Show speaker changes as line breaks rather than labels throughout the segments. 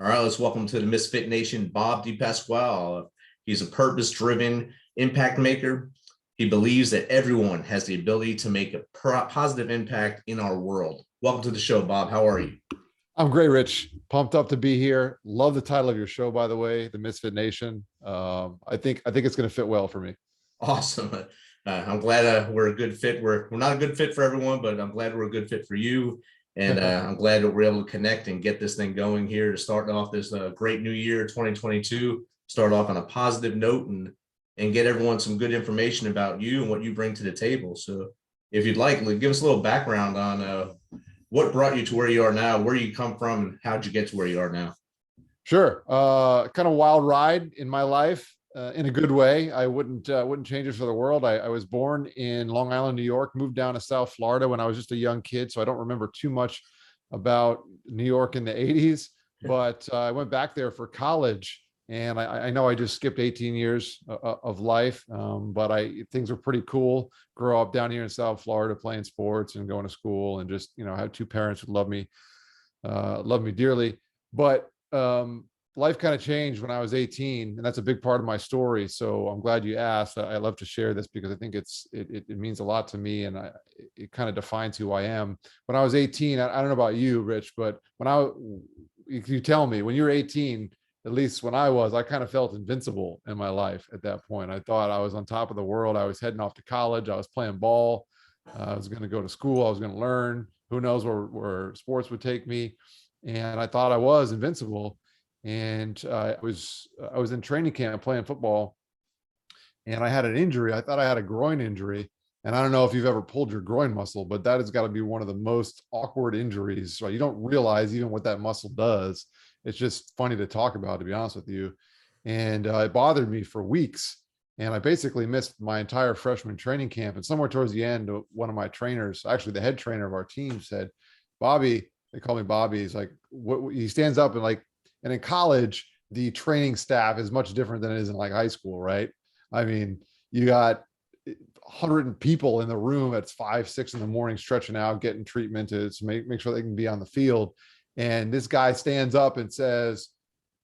All right, let's welcome to the Misfit Nation, Bob DePasquale. He's a purpose-driven impact maker. He believes that everyone has the ability to make a positive impact in our world. Welcome to the show, Bob. How are you?
I'm great, Rich. Pumped up to be here. Love the title of your show, by the way, The Misfit Nation. I think it's going to fit well for me.
Awesome. I'm glad we're a good fit. We're not a good fit for everyone, but I'm glad we're a good fit for you. And I'm glad that we're able to connect and get this thing going here to start off this great new year, 2022, start off on a positive note and get everyone some good information about you and what you bring to the table. So if you'd like, give us a little background on what brought you to where you are now, where you come from, and how'd you get to where you are now?
Sure. Kind of wild ride in my life. In a good way. I wouldn't change it for the world. I was born in Long Island, New York, moved down to South Florida when I was just a young kid. So I don't remember too much about New York in the 80s, but I went back there for college. And I know I just skipped 18 years of life, but things were pretty cool. Grow up down here in South Florida, playing sports and going to school, and just, have two parents who love me dearly. But life kind of changed when I was 18, and that's a big part of my story. So I'm glad you asked. I love to share this because I think it means a lot to me, and it kind of defines who I am. When I was 18, I don't know about you, Rich, but you tell me, when you were 18, at least when I kind of felt invincible in my life at that point. I thought I was on top of the world. I was heading off to college. I was playing ball. I was going to go to school. I was going to learn. Who knows where sports would take me. And I thought I was invincible. And I was in training camp playing football, and I had an injury. I thought I had a groin injury. And I don't know if you've ever pulled your groin muscle, but that has got to be one of the most awkward injuries. Right? You don't realize even what that muscle does. It's just funny to talk about, to be honest with you. And it bothered me for weeks. And I basically missed my entire freshman training camp. And somewhere towards the end, one of my trainers, actually the head trainer of our team, said, "Bobby," they call me Bobby. He's like, he stands up and in college, the training staff is much different than it is in like high school, right? I mean, you got 100 people in the room at 5, 6 in the morning, stretching out, getting treatment to make sure they can be on the field. And this guy stands up and says,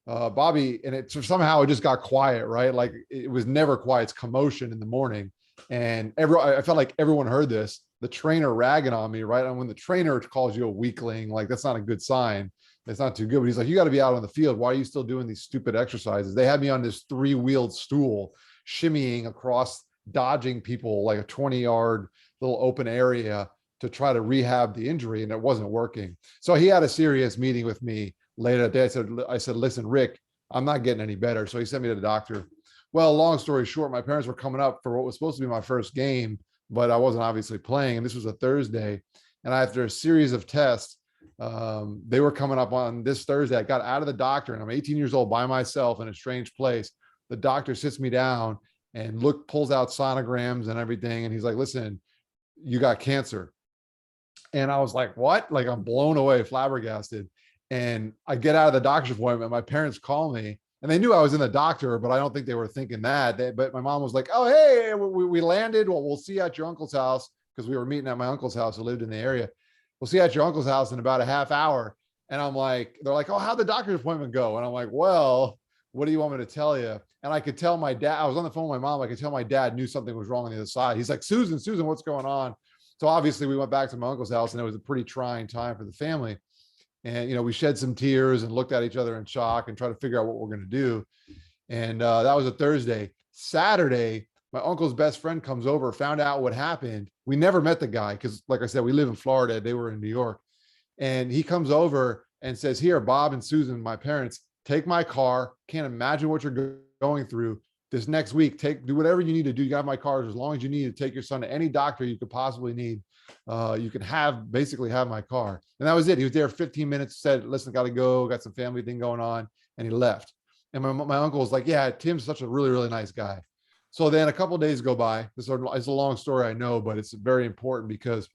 "Bobby," and somehow it just got quiet, right? Like it was never quiet. It's commotion in the morning. And I felt like everyone heard this, the trainer ragging on me, right? And when the trainer calls you a weakling, like that's not a good sign. It's not too good. But he's like, "You got to be out on the field. Why are you still doing these stupid exercises?" They had me on this 3-wheeled stool, shimmying across, dodging people like a 20-yard little open area to try to rehab the injury, and it wasn't working. So he had a serious meeting with me later that day. I said, "Listen, Rick, I'm not getting any better." So he sent me to the doctor. Well, long story short, my parents were coming up for what was supposed to be my first game, but I wasn't obviously playing. And this was a Thursday. And after a series of tests, they were coming up on this Thursday. I got out of the doctor, and I'm 18 years old by myself in a strange place. The doctor sits me down and pulls out sonograms and everything. And he's like, "Listen, you got cancer." And I was like, "What?" Like, I'm blown away, flabbergasted. And I get out of the doctor's appointment. My parents call me, and they knew I was in the doctor, but I don't think they were thinking that. But my mom was like, "Oh, hey, we landed. Well, we'll see you at your uncle's house," because we were meeting at my uncle's house who lived in the area. "We'll see you at your uncle's house in about a half hour." And I'm like, they're like, "Oh, how'd the doctor's appointment go?" And I'm like, "Well, what do you want me to tell you?" And I could tell my dad, I was on the phone with my mom. I could tell my dad knew something was wrong on the other side. He's like, Susan, what's going on?" So obviously we went back to my uncle's house, and it was a pretty trying time for the family. And, we shed some tears and looked at each other in shock and tried to figure out what we're going to do. And that was a Thursday. Saturday, my uncle's best friend comes over, found out what happened. We never met the guy because, like I said, we live in Florida. They were in New York. And he comes over and says, "Here, Bob and Susan, my parents, take my car. Can't imagine what you're going through. This next week, do whatever you need to do. You got my car as long as you need to take your son to any doctor you could possibly need. You can basically have my car." And that was it. He was there 15 minutes, said, "Listen, got to go, got some family thing going on," and he left. And my uncle was like, "Yeah, Tim's such a really, really nice guy." So then a couple of days go by. It's a long story, I know, but it's very important because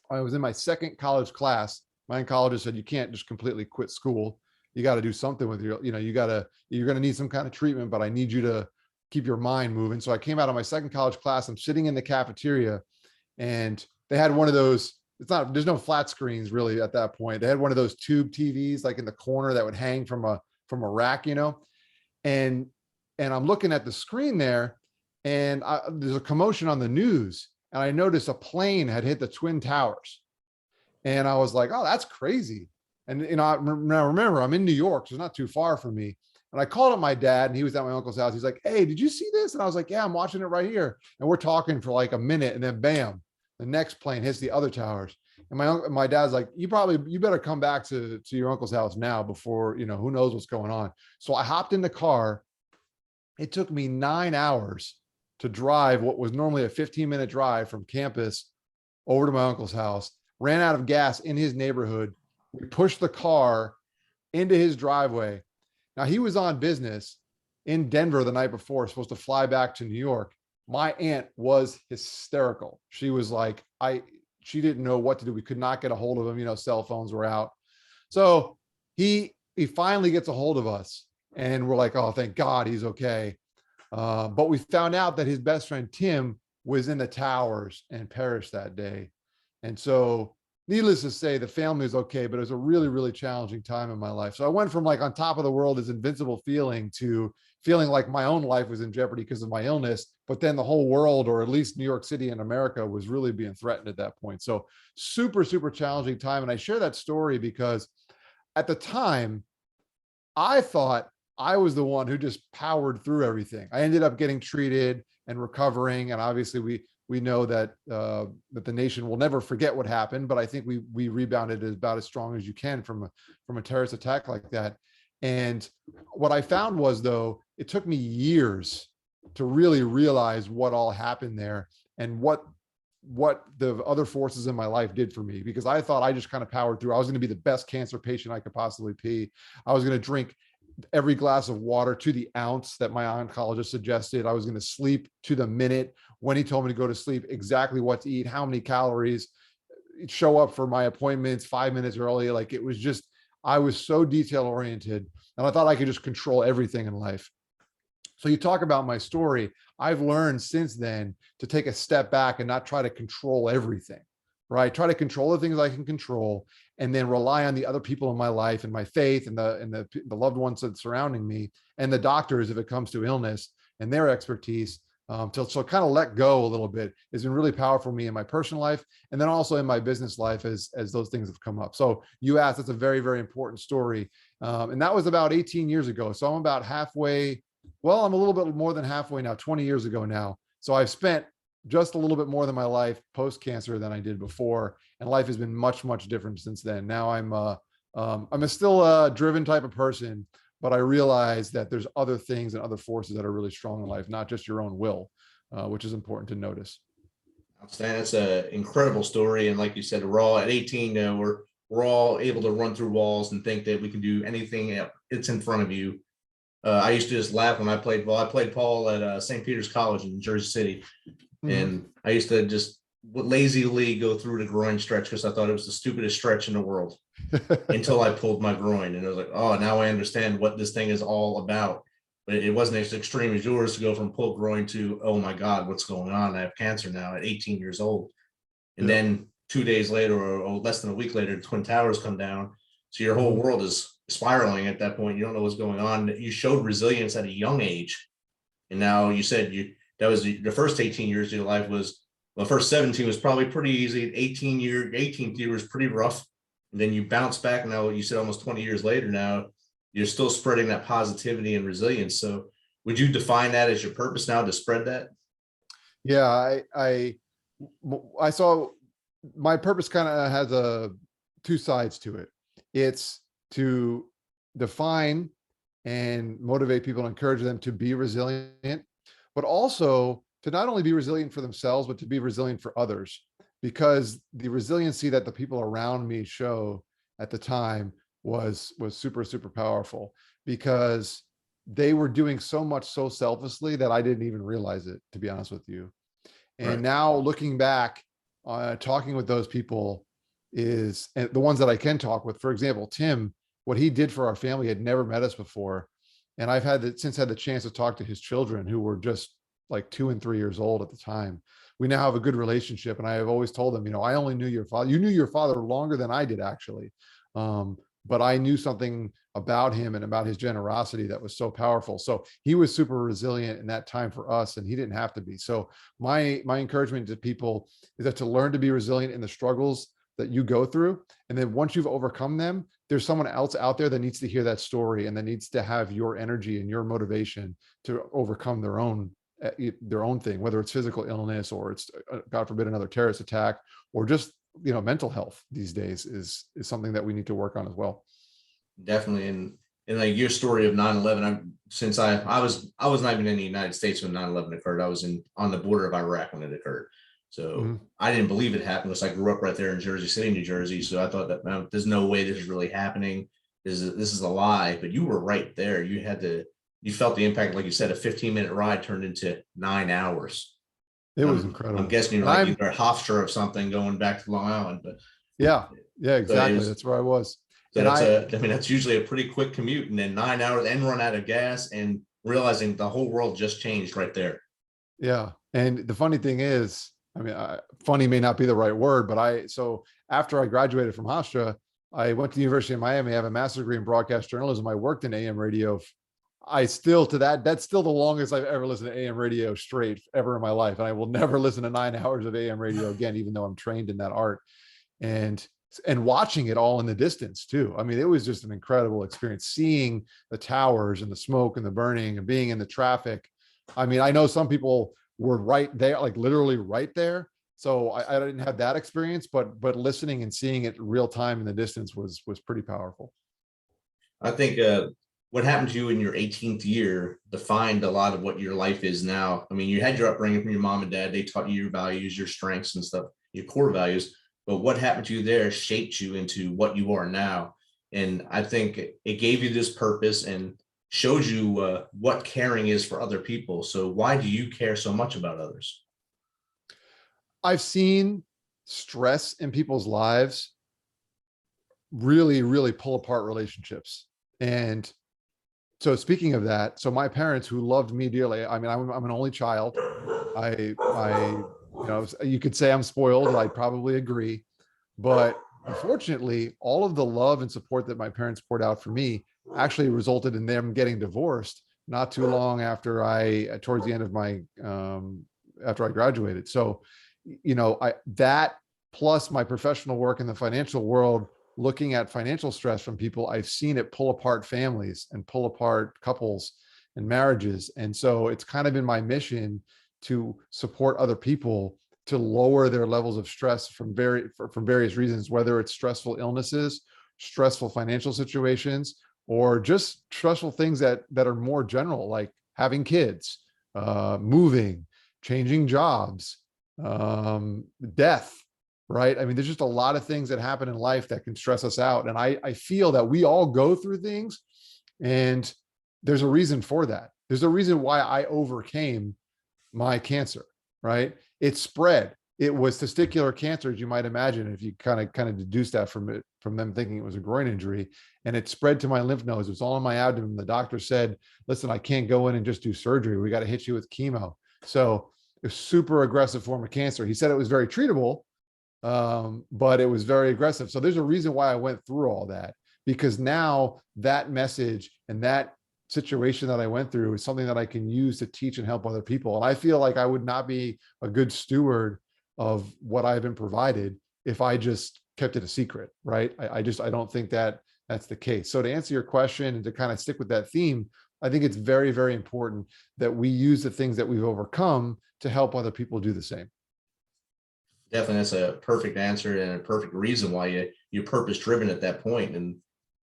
I was in my second college class. My oncologist said, "You can't just completely quit school. You got to do something with you're going to need some kind of treatment, but I need you to keep your mind moving." So I came out of my second college class. I'm sitting in the cafeteria, and they had one of those there's no flat screens really at that point. They had one of those tube TVs like in the corner that would hang from a rack, and I'm looking at the screen there, and there's a commotion on the news, and I noticed a plane had hit the Twin Towers, and I was like, oh, that's crazy. And I remember I'm in New York, so it's not too far from me. And I called up my dad, and he was at my uncle's house. He's like, hey, did you see this? And I was like, yeah, I'm watching it right here. And we're talking for like a minute, and then bam, the next plane hits the other towers. And my dad's like, you better come back to your uncle's house now before, who knows what's going on. So I hopped in the car. It took me 9 hours to drive what was normally a 15-minute drive from campus over to my uncle's house. Ran out of gas in his neighborhood. We pushed the car into his driveway. Now, he was on business in Denver the night before, supposed to fly back to New York. My aunt was hysterical. She was like, she didn't know what to do. We could not get a hold of him. Cell phones were out. So he finally gets a hold of us, and we're like, oh, thank God he's okay. But we found out that his best friend, Tim, was in the towers and perished that day. And so needless to say, the family is okay, but it was a really, really challenging time in my life. So I went from like on top of the world, this invincible feeling, to feeling like my own life was in jeopardy because of my illness, but then the whole world, or at least New York City and America, was really being threatened at that point. So super, super challenging time. And I share that story because at the time, I thought I was the one who just powered through everything. I ended up getting treated and recovering. And obviously we know that that the nation will never forget what happened, but I think we rebounded about as strong as you can from a terrorist attack like that. And what I found was, though, it took me years to really realize what all happened there and what the other forces in my life did for me, because I thought I just kind of powered through. I was going to be the best cancer patient I could possibly be. I was going to drink every glass of water to the ounce that my oncologist suggested. I was going to sleep to the minute when he told me to go to sleep, exactly what to eat, how many calories, show up for my appointments 5 minutes early. Like, it was just, I was so detail oriented, and I thought I could just control everything in life. So you talk about my story. I've learned since then to take a step back and not try to control everything, right? Try to control the things I can control, and then rely on the other people in my life and my faith and the loved ones that surrounding me, and the doctors if it comes to illness and their expertise. So kind of let go a little bit has been really powerful for me in my personal life, and then also in my business life as those things have come up. So you asked, that's a very, very important story. And that was about 18 years ago. So I'm about halfway. Well, I'm a little bit more than halfway now, 20 years ago now. So I've spent just a little bit more than my life post-cancer than I did before. And life has been much, much different since then. Now I'm a still a driven type of person, but I realize that there's other things and other forces that are really strong in life, not just your own will, which is important to notice.
Outstanding. That's an incredible story. And like you said, we're all at 18, we're all able to run through walls and think that we can do anything it's in front of you. I used to just laugh when I played ball. I played ball at St. Peter's College in Jersey City. And I used to just lazily go through the groin stretch because I thought it was the stupidest stretch in the world until I pulled my groin. And I was like, oh, now I understand what this thing is all about. But it wasn't as extreme as yours to go from pulled groin to, oh my God, what's going on? I have cancer now at 18 years old. And then 2 days later, or less than a week later, the Twin Towers come down. So your whole world is spiraling at that point. You don't know what's going on. You showed resilience at a young age. And now you said that was the first 18 years of your life was, well, first 17 was probably pretty easy. 18th year was pretty rough. And then you bounce back. Now you said almost 20 years later, now you're still spreading that positivity and resilience. So would you define that as your purpose now, to spread that?
Yeah, I saw my purpose kind of has two sides to it. It's to define and motivate people and encourage them to be resilient, but also to not only be resilient for themselves, but to be resilient for others. Because the resiliency that the people around me show at the time was super, super powerful, because they were doing so much so selflessly that I didn't even realize it, to be honest with you. And now looking back, talking with those people and the ones that I can talk with, for example, Tim, what he did for our family, had never met us before. And I've since had the chance to talk to his children, who were just like 2 and 3 years old at the time. we now have a good relationship. And I have always told him, I only knew your father. You knew your father longer than I did, actually. But I knew something about him and about his generosity that was so powerful. So he was super resilient in that time for us, and he didn't have to be. So my encouragement to people is that to learn to be resilient in the struggles that you go through. And then once you've overcome them, there's someone else out there that needs to hear that story and that needs to have your energy and your motivation to overcome their own thing, whether it's physical illness or it's, God forbid, another terrorist attack, or just, mental health these days is something that we need to work on as well.
Definitely. And like your story of 9/11, since I was not even in the United States when 9/11 occurred. I was on the border of Iraq when it occurred. So I didn't believe it happened because I grew up right there in Jersey City, New Jersey. So I thought that, man, there's no way this is really happening. This is a lie. But you were right there. You felt the impact. Like you said, a 15-minute ride turned into 9 hours.
It was incredible.
I'm guessing you're like either a Hofstra or something going back to Long Island. But
yeah, exactly. That's where I was.
So that's usually a pretty quick commute, and then 9 hours and run out of gas and realizing the whole world just changed right there.
Yeah. And the funny thing is, funny may not be the right word, but so after I graduated from Hofstra, I went to the University of Miami. I have a master's degree in broadcast journalism. I worked in AM radio. That's still the longest I've ever listened to AM radio straight ever in my life. And I will never listen to 9 hours of AM radio again, even though I'm trained in that art. And watching it all in the distance too. It was just an incredible experience, seeing the towers and the smoke and the burning and being in the traffic. I know some people were right there, like literally right there. So I didn't have that experience, but listening and seeing it real time in the distance was pretty powerful.
I think what happened to you in your 18th year defined a lot of what your life is now. You had your upbringing from your mom and dad. They taught you your values, your strengths and stuff, your core values. But what happened to you there shaped you into what you are now. And I think it gave you this purpose and showed you what caring is for other people. So why do you care so much about others?
I've seen stress in people's lives really, really pull apart relationships. And so speaking of that, so my parents, who loved me dearly, I'm an only child. You could say I'm spoiled. I'd probably agree. But unfortunately, all of the love and support that my parents poured out for me actually resulted in them getting divorced not too long after towards the end of my, after I graduated. So, that plus my professional work in the financial world, looking at financial stress from people, I've seen it pull apart families and pull apart couples and marriages. And so it's kind of been my mission to support other people to lower their levels of stress from various reasons, whether it's stressful illnesses, stressful financial situations, or just stressful things that are more general, like having kids, moving, changing jobs, death, right? There's just a lot of things that happen in life that can stress us out. And I feel that we all go through things, and there's a reason for that. There's a reason why I overcame my cancer, right? It spread. It was testicular cancer, as you might imagine, if you kind of deduce that from them thinking it was a groin injury, and it spread to my lymph nodes. It was all in my abdomen. The doctor said, listen, I can't go in and just do surgery. We got to hit you with chemo. So it was super aggressive form of cancer. He said it was very treatable, but it was very aggressive. So there's a reason why I went through all that, because now that message and that situation that I went through is something that I can use to teach and help other people. And I feel like I would not be a good steward of what I've been provided if I just kept it a secret, right? I don't think that that's the case. So to answer your question and to kind of stick with that theme, I think it's very, very important that we use the things that we've overcome to help other people do the same.
Definitely, that's a perfect answer and a perfect reason why you're purpose driven at that point. And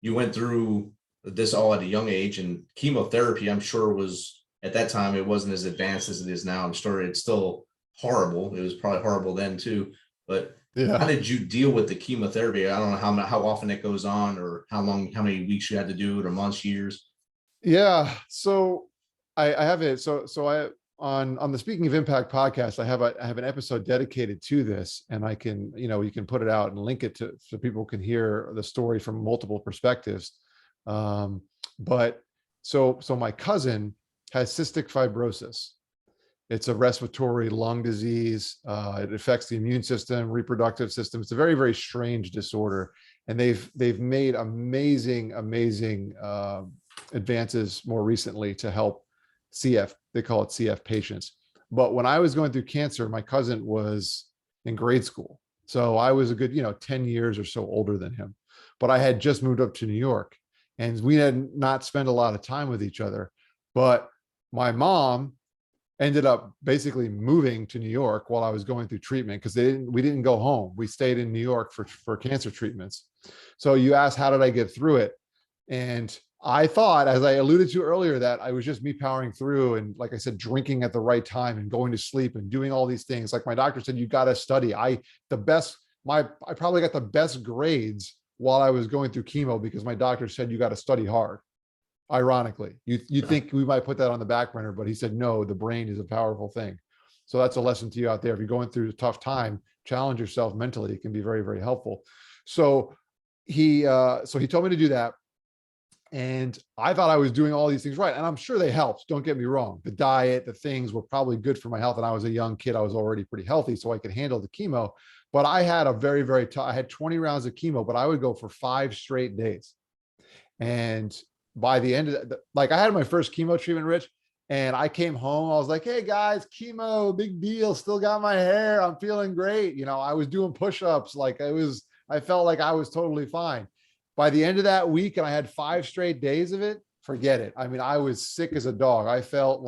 you went through this all at a young age, and chemotherapy, I'm sure, was at that time, it wasn't as advanced as it is now. I'm sure it's still horrible. It was probably horrible then too. But how did you deal with the chemotherapy? I don't know how often it goes on, or how many weeks you had to do it, or months, years.
Yeah. So I have it. So I, on the Speaking of Impact podcast, I have an episode dedicated to this, and I can, you can put it out and link it so people can hear the story from multiple perspectives. But so my cousin has cystic fibrosis, It's a respiratory lung disease. It affects the immune system, reproductive system. It's a very, very strange disorder. And they've made amazing advances more recently to help CF. They call it CF patients. But when I was going through cancer, my cousin was in grade school. So I was a good, 10 years or so older than him. But I had just moved up to New York, and we had not spent a lot of time with each other. But my mom ended up basically moving to New York while I was going through treatment, because we didn't go home. We stayed in New York for cancer treatments. So you asked, how did I get through it? And I thought, as I alluded to earlier, that I was just me powering through, and like I said, drinking at the right time and going to sleep and doing all these things. Like my doctor said, you got to study. I probably got the best grades while I was going through chemo, because my doctor said, you got to study hard. Ironically, you think we might put that on the back burner, but he said, no, the brain is a powerful thing. So that's a lesson to you out there. If you're going through a tough time, challenge yourself mentally. It can be very, very helpful. So he told me to do that. And I thought I was doing all these things right. And I'm sure they helped. Don't get me wrong. The diet, the things were probably good for my health. And I was a young kid. I was already pretty healthy, so I could handle the chemo. But I had a very, very tough, I had 20 rounds of chemo, but I would go for 5 straight days. And by the end of I had my first chemo treatment, Rich, and I came home. I was like, hey guys, chemo, big deal. Still got my hair. I'm feeling great. I was doing push-ups. I felt like I was totally fine. By the end of that week, and I had 5 straight days of it, forget it. I mean, I was sick as a dog. I felt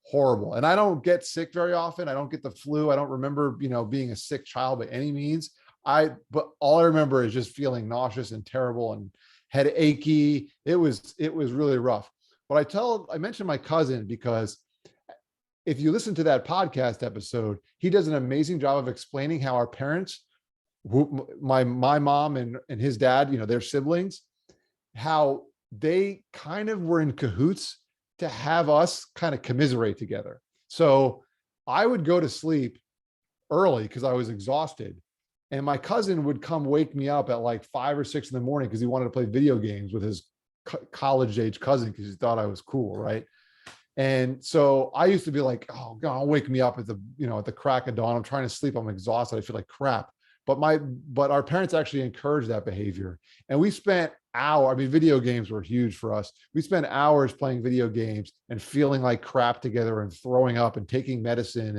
horrible. And I don't get sick very often. I don't get the flu. I don't remember, being a sick child by any means. But all I remember is just feeling nauseous and terrible and head achy. It was really rough. But I mentioned my cousin because if you listen to that podcast episode, he does an amazing job of explaining how our parents, my mom and his dad, their siblings, how they kind of were in cahoots to have us kind of commiserate together. So I would go to sleep early because I was exhausted. And my cousin would come wake me up at like 5 or 6 in the morning because he wanted to play video games with his college age cousin because he thought I was cool, right? And so I used to be like, oh God, wake me up at the crack of dawn. I'm trying to sleep. I'm exhausted. I feel like crap. But our parents actually encouraged that behavior. And we spent video games were huge for us. We spent hours playing video games and feeling like crap together and throwing up and taking medicine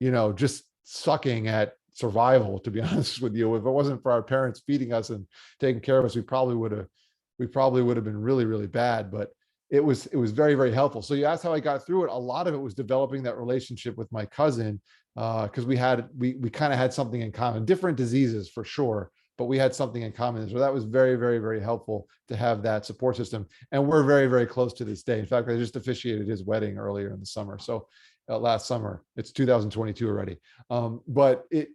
and, just sucking at survival, to be honest with you. If it wasn't for our parents feeding us and taking care of us, we probably would have been really, really bad. But it was very, very helpful. So you asked how I got through it. A lot of it was developing that relationship with my cousin, because we kind of had something in common, different diseases for sure, but we had something in common. So that was very, very, very helpful to have that support system. And we're very, very close to this day. In fact, I just officiated his wedding earlier in the summer. So last summer, it's 2022 already.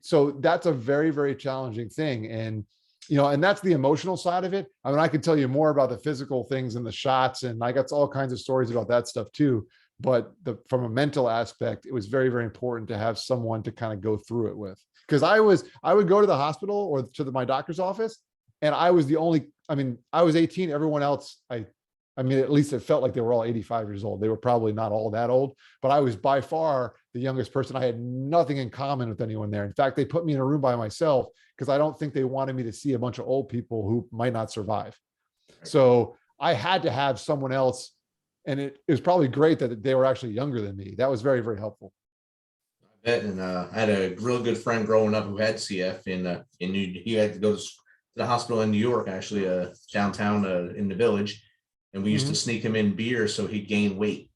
So that's a very, very challenging thing. And, and that's the emotional side of it. I mean, I could tell you more about the physical things and the shots, and I got all kinds of stories about that stuff too. But from a mental aspect, it was very, very important to have someone to kind of go through it with. Because I would go to the hospital or to my doctor's office, and I was I was 18. Everyone else, at least it felt like they were all 85 years old. They were probably not all that old, but I was by far the youngest person. I had nothing in common with anyone there. In fact, they put me in a room by myself because I don't think they wanted me to see a bunch of old people who might not survive. So I had to have someone else. And it was probably great that they were actually younger than me. That was very, very helpful.
I bet. And I had a real good friend growing up who had CF he had to go to the hospital in New York, actually, downtown in the Village. And we used to sneak him in beer so he'd gain weight,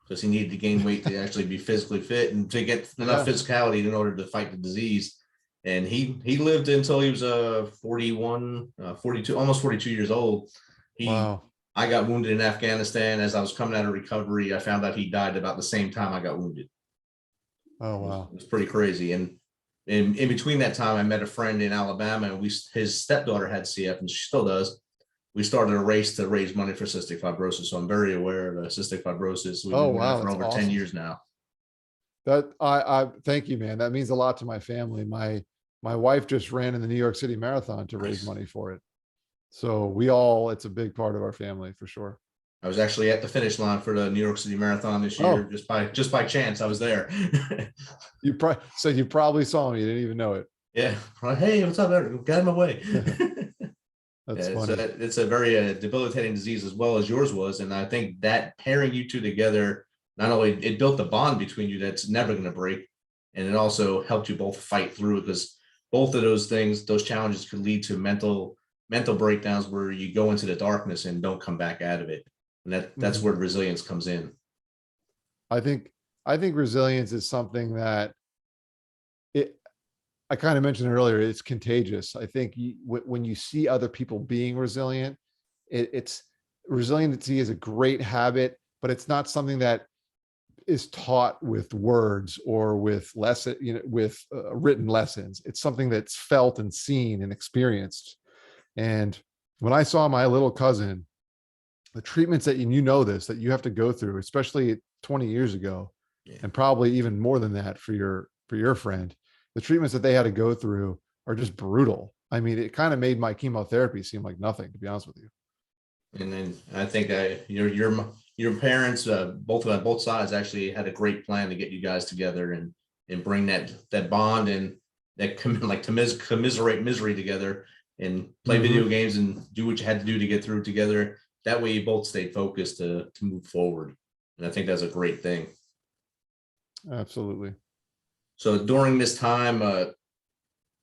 because he needed to gain weight to actually be physically fit and to get enough physicality in order to fight the disease. And he lived until he was 42, almost 42 years old.
Wow.
I got wounded in Afghanistan. As I was coming out of recovery, I found out he died about the same time I got wounded.
Oh, wow.
It was pretty crazy. And in between that time, I met a friend in Alabama, and his stepdaughter had CF, and she still does. We started a race to raise money for cystic fibrosis. So I'm very aware of cystic fibrosis. We've been doing that for over awesome. 10 years now.
That I thank you, man. That means a lot to my family. My wife just ran in the New York City Marathon to raise money for it. So it's a big part of our family for sure.
I was actually at the finish line for the New York City Marathon this year.
Oh,
Just by chance, I was there.
you probably saw me. You didn't even know it.
Yeah. Hey, what's up? Got in my way.
That's
Yeah,
funny.
it's a very debilitating disease as well as yours was, and I think that pairing you two together, not only it built the bond between you that's never going to break, and it also helped you both fight through it, because both of those things, those challenges, could lead to mental breakdowns where you go into the darkness and don't come back out of it, and that's
Mhm.
where resilience comes in.
I think resilience is something that it I kind of mentioned earlier, it's contagious. I think when you see other people being resilient, it's resiliency is a great habit, but it's not something that is taught with words or with with written lessons. It's something that's felt and seen and experienced. And when I saw my little cousin, the treatments that, and you know this, that you have to go through, especially 20 years ago,
Yeah.
and probably even more than that for your friend, the treatments that they had to go through are just brutal. I mean, it kind of made my chemotherapy seem like nothing, to be honest with you.
And then I think your parents, both sides, actually had a great plan to get you guys together and bring that bond and that commiserate misery together, and play video
Mm-hmm.
games and do what you had to do to get through together. That way you both stayed focused to move forward. And I think that's a great thing.
Absolutely.
So during this time,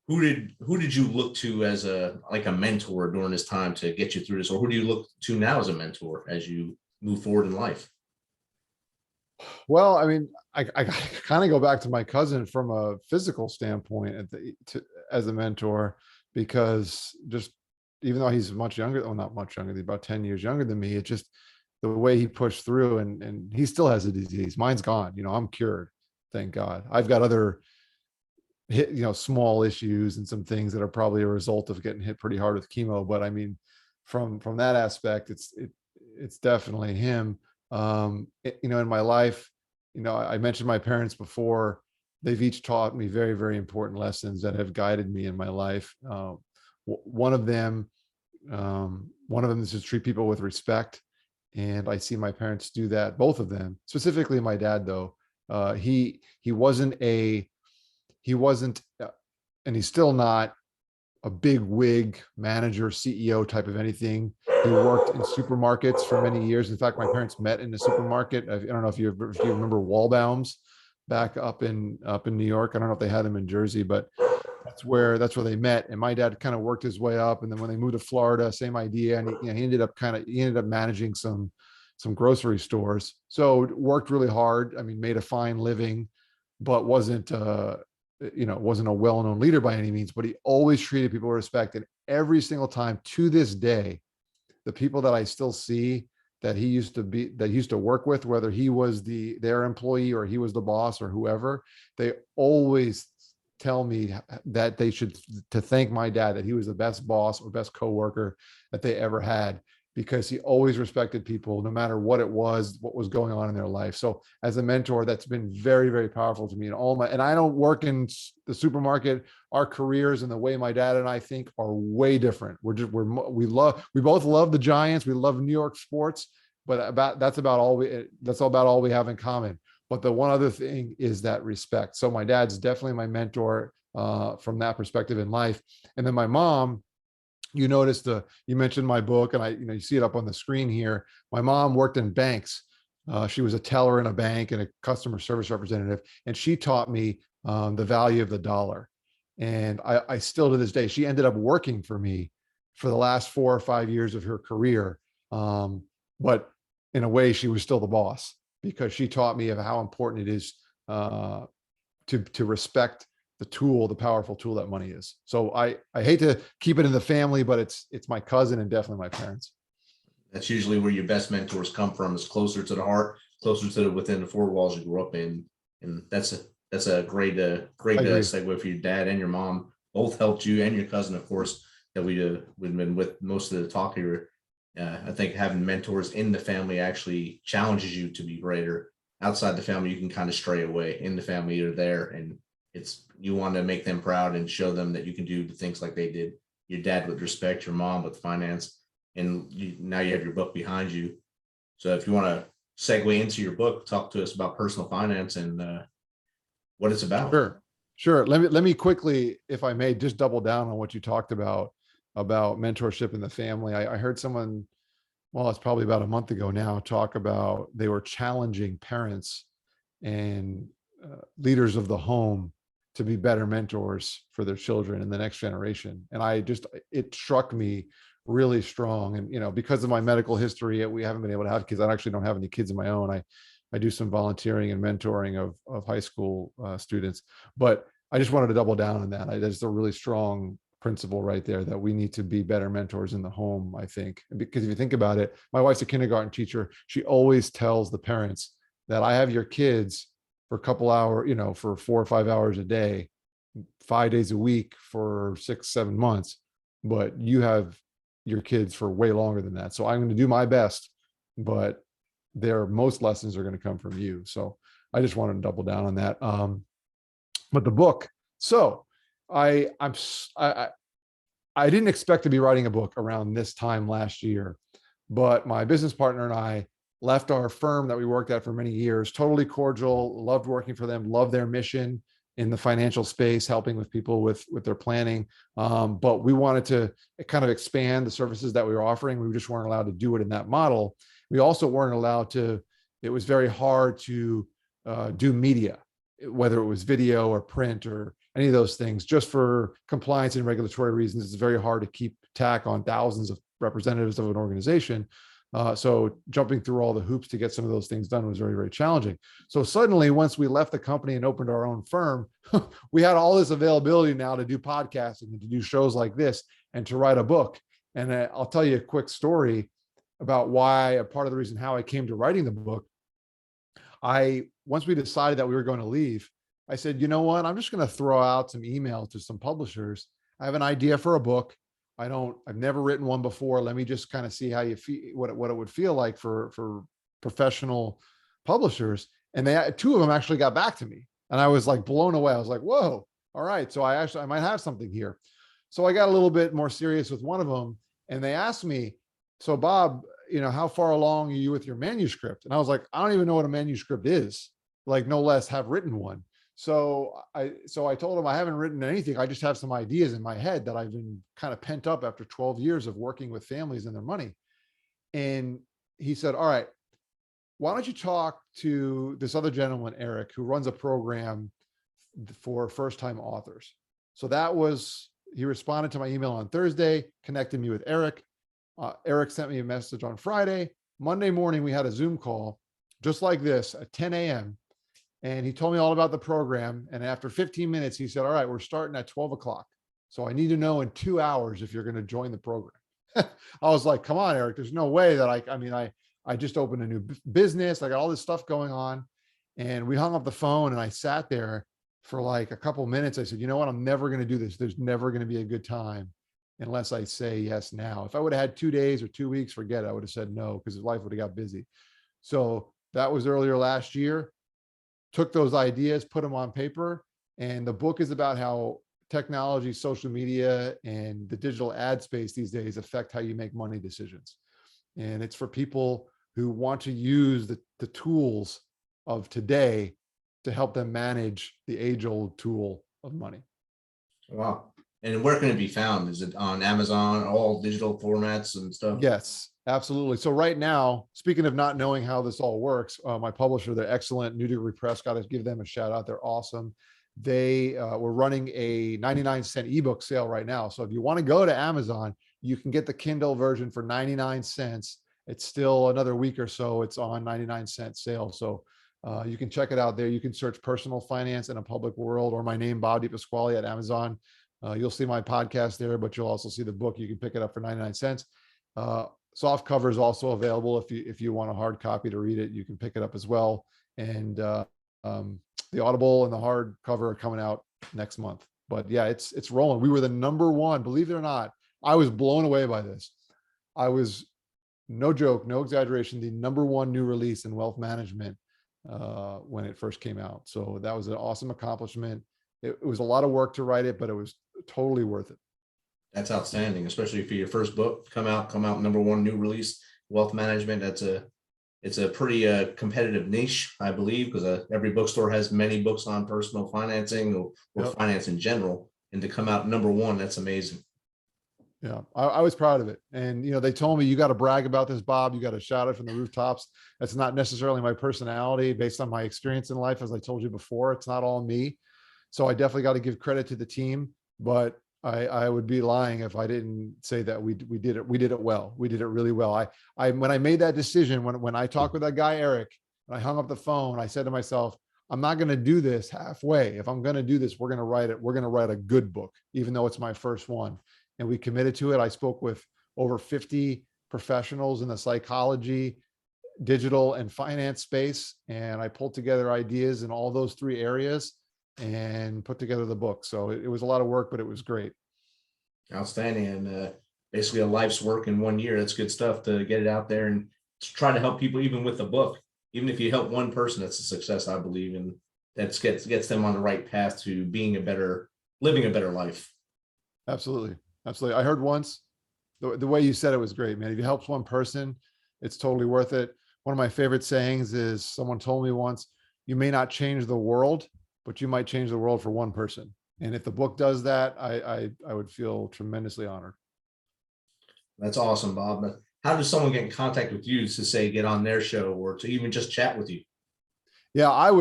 who did you look to as a mentor during this time to get you through this, or who do you look to now as a mentor as you move forward in life?
Well, I mean, I kind of go back to my cousin from a physical standpoint as a mentor, because just even though he's much younger, well, not much younger, he's about 10 years younger than me, it's just the way he pushed through, and he still has a disease. Mine's gone. I'm cured. Thank God. I've got other small issues and some things that are probably a result of getting hit pretty hard with chemo. But I mean, from that aspect, it's definitely him. In my life, I mentioned my parents before. They've each taught me very, very important lessons that have guided me in my life. One of them, is to treat people with respect, and I see my parents do that. Both of them, specifically my dad, though. He wasn't and he's still not a big wig manager, CEO type of anything. He worked in supermarkets for many years. In fact, my parents met in a supermarket. I don't know if you remember Wallbaum's back up in New York. I don't know if they had them in Jersey, but that's where they met. And my dad kind of worked his way up. And then when they moved to Florida, same idea. And he ended up managing some grocery stores. So worked really hard. I mean, made a fine living, but wasn't wasn't a well-known leader by any means, but he always treated people with respect. And every single time to this day, the people that I still see that he used to work with, whether he was their employee or he was the boss or whoever, they always tell me that they should to thank my dad, that he was the best boss or best coworker that they ever had, because he always respected people no matter what it was, what was going on in their life. So as a mentor, that's been very, very powerful to me. And I don't work in the supermarket. Our careers and the way my dad and I think are way different. We both love the Giants. We love New York sports, but that's about all we have in common. But the one other thing is that respect. So my dad's definitely my mentor from that perspective in life. And then my mom, you mentioned my book, and you see it up on the screen here. My mom worked in banks. She was a teller in a bank and a customer service representative, and she taught me the value of the dollar. And I still, to this day, she ended up working for me for the last 4 or 5 years of her career. But in a way, she was still the boss, because she taught me of how important it is to respect the powerful tool that money is. So I hate to keep it in the family, but it's my cousin and definitely my parents.
That's usually where your best mentors come from, is closer to the heart, closer to within the four walls you grew up in. And that's a great segue for your dad and your mom. Both helped you, and your cousin, of course, that we've been with most of the talk here. I think having mentors in the family actually challenges you to be greater. Outside the family, you can kind of stray away. In the family, you're there, and you want to make them proud and show them that you can do the things like they did. Your dad with respect, your mom with finance, and now you have your book behind you. So if you want to segue into your book, talk to us about personal finance and what it's about.
Sure. Let me quickly, if I may, just double down on what you talked about mentorship in the family. I heard someone, well, it's probably about a month ago now, talk about they were challenging parents and leaders of the home to be better mentors for their children in the next generation. And it struck me really strong. And, you know, because of my medical history, we haven't been able to have kids. I actually don't have any kids of my own. I do some volunteering and mentoring of high school students, but I just wanted to double down on that. There's a really strong principle right there that we need to be better mentors in the home, I think. Because if you think about it, my wife's a kindergarten teacher. She always tells the parents that I have your kids for a couple hours, you know, for 4 or 5 hours a day, 5 days a week for 6, 7 months, but you have your kids for way longer than that. So I'm going to do my best, but most lessons are going to come from you. So I just wanted to double down on that. But the book, so I didn't expect to be writing a book around this time last year, but my business partner and I left our firm that we worked at for many years, totally cordial, loved working for them, loved their mission in the financial space, helping with people with their planning. But we wanted to kind of expand the services that we were offering. We just weren't allowed to do it in that model. We also weren't allowed to, it was very hard to do media, whether it was video or print or any of those things, just for compliance and regulatory reasons. It's very hard to keep tack on thousands of representatives of an organization. So jumping through all the hoops to get some of those things done was very, very challenging. So suddenly, once we left the company and opened our own firm, we had all this availability now to do podcasting and to do shows like this and to write a book. And I'll tell you a quick story about why, a part of the reason how I came to writing the book. Once we decided that we were going to leave, I said, you know what, I'm just going to throw out some emails to some publishers. I have an idea for a book. I've never written one before. Let me just kind of see how you feel, what it would feel like for professional publishers. And two of them actually got back to me, and I was like blown away. I was like, whoa, all right. So I might have something here. So I got a little bit more serious with one of them, and they asked me, so Bob, you know, how far along are you with your manuscript? And I was like, I don't even know what a manuscript is, like no less have written one. So I told him I haven't written anything. I just have some ideas in my head that I've been kind of pent up after 12 years of working with families and their money. And he said, all right, why don't you talk to this other gentleman, Eric, who runs a program for first-time authors. So he responded to my email on Thursday, connected me with Eric. Eric sent me a message on Friday. Monday morning, we had a Zoom call just like this at 10 a.m. And he told me all about the program. And after 15 minutes, he said, all right, we're starting at 12 o'clock. So I need to know in 2 hours if you're going to join the program. I was like, come on, Eric, there's no way that I just opened a new business. I got all this stuff going on. And we hung up the phone, and I sat there for like a couple of minutes. I said, you know what? I'm never going to do this. There's never going to be a good time unless I say yes now. If I would have had 2 days or 2 weeks, forget it. I would have said no, because life would have got busy. So that was earlier last year. Took those ideas, put them on paper. And the book is about how technology, social media, and the digital ad space these days affect how you make money decisions. And it's for people who want to use the tools of today to help them manage the age-old tool of money.
Wow. And where can it be found? Is it on Amazon, all digital formats and stuff?
Yes, absolutely. So right now, speaking of not knowing how this all works, my publisher, they're excellent. New Degree Press, got to give them a shout out. They're awesome. They were running a 99-cent ebook sale right now. So if you want to go to Amazon, you can get the Kindle version for 99 cents. It's still another week or so. It's on 99-cent sale. So you can check it out there. You can search Personal Finance in a Public World, or my name, Bob DePasquale, at Amazon. You'll see my podcast there, but you'll also see the book. You can pick it up for 99 cents. Soft cover is also available. If you want a hard copy to read it, you can pick it up as well. And the Audible and the hard cover are coming out next month. But yeah, it's rolling. We were the #1, believe it or not. I was blown away by this. I was, no joke, no exaggeration, the #1 new release in wealth management when it first came out. So that was an awesome accomplishment. It was a lot of work to write it, but it was totally worth it.
That's outstanding, especially for your first book come out #1 new release, wealth management. It's a pretty competitive niche, I believe, because every bookstore has many books on personal financing or
Yep.
finance in general. And to come out #1, that's amazing.
Yeah, I was proud of it. And, you know, they told me, you got to brag about this, Bob. You got to shout it from the rooftops. That's not necessarily my personality based on my experience in life. As I told you before, it's not all me. So I definitely got to give credit to the team, but I would be lying if I didn't say that we did it. We did it well. We did it really well. When I made that decision, when I talked with that guy, Eric, and I hung up the phone, I said to myself, I'm not going to do this halfway. If I'm going to do this, we're going to write it. We're going to write a good book, even though it's my first one. And we committed to it. I spoke with over 50 professionals in the psychology, digital, and finance space. And I pulled together ideas in all those 3 areas and put together the book. So it was a lot of work, but it was great.
Outstanding. And basically a life's work in 1 year. That's good stuff to get it out there and to try to help people, even with the book. Even if you help one person, that's a success, I believe. And that gets them on the right path to living a better life.
Absolutely. Absolutely. I heard once, the way you said it was great, man. If it helps one person, it's totally worth it. One of my favorite sayings is, someone told me once, you may not change the world, but you might change the world for one person. And if the book does that, I would feel tremendously honored.
That's awesome, Bob. But how does someone get in contact with you to say get on their show or to even just chat with you?
Yeah, I'm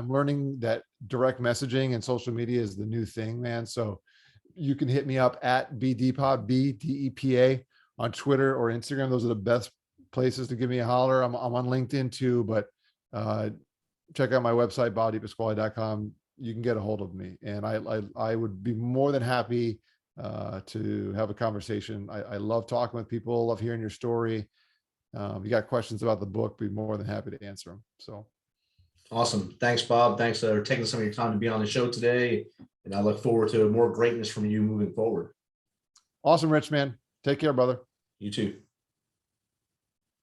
learning that direct messaging and social media is the new thing, man. So you can hit me up at BDEPA, BDEPA on Twitter or Instagram. Those are the best places to give me a holler. I'm on LinkedIn too, but check out my website, bobdepasquale.com. You can get a hold of me, and I would be more than happy to have a conversation. I love talking with people, love hearing your story. You got questions about the book, be more than happy to answer them. So
Awesome. Thanks, Bob. Thanks for taking some of your time to be on the show today. And I look forward to more greatness from you moving forward.
awesome, Rich, man. Take care, brother.
You too.